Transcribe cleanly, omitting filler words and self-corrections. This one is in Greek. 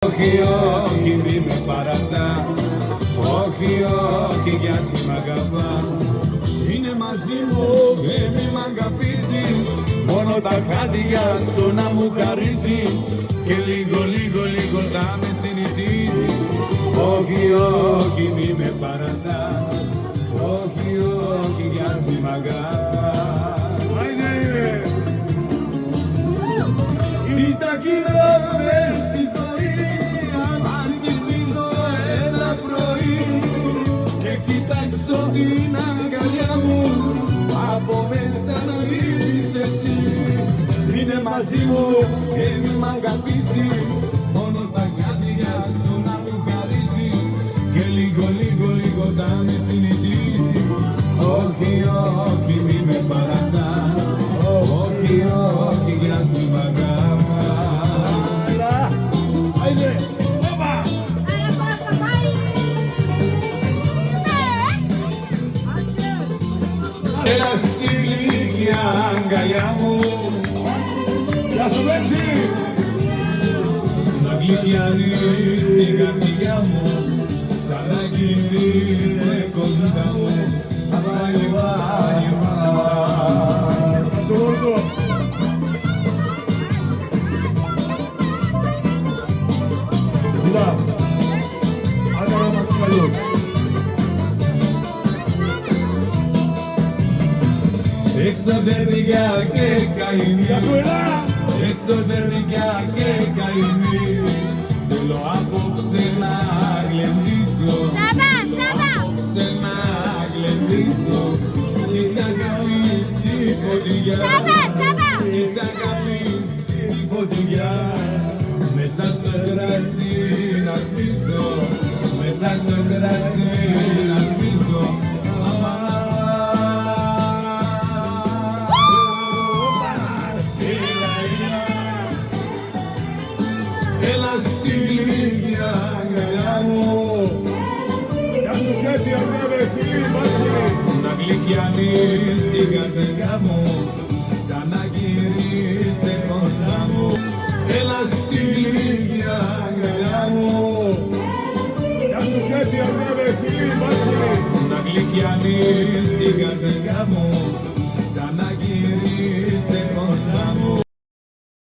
Όχι, όχι, μη με παρατάς. Όχι, όχι, κι ας μη μ' αγαπάς. Είναι μαζί μου και μη μ' αγαπήσεις. Μόνο τα χάδια σου να μου χαρίσεις. Και λίγο, λίγο, λίγο να με συνηθίσεις. Όχι, όχι, μη με παρατάς. Όχι, όχι, κι ας μη μ' αγαπάς. Κοίτα, κοίτα μες στη ζωή. Αν ξυπνήσω ένα πρωί και κοιτάξω την αγκαλιά μου, από μέσα να λείπεις εσύ. Είναι μαζί μου και μη μ' αγαπήσεις. Μόνο τα χάδια σου να μου χαρίσεις. Και λίγο, λίγο, λίγο θα με συνηθίσεις. Όχι, όχι, μη με παρατάς. Όχι, όχι, για να μ' αγαπάς. Άιντε, όπα! Έλα στη ηλικία αγκαλιά μου. Γεια σου Λέξη! Να γλυκιανείς την καρδιά μου, σαν να γυρίσεις κοντά μου. Πάει, πάει, πάει. Κοίτα, άντε να μας καλούς. Εξωτερικά και καημή, εξωτερικά και καημή. Θέλω απόψε να γλεντήσω, απόψε να γλεντήσω. Της αγάπης τη φωτιά, της αγάπης τη φωτιά. Μέσα στο κράσι να σβήσω, μέσα στο κράσι να σβήσω. Έλα στη λίγια αγκαλιά μου. Γεια σου Κέτη, αγάπη, εσύ, μάτσι. Να γλυκιανείς την καρδιά μου, σαν να γυρίσεις κοντά μου. Έλα στη λίγια αγκαλιά μου. Γεια σου Κέτη, αγάπη, εσύ, μάτσι. Να γλυκιανείς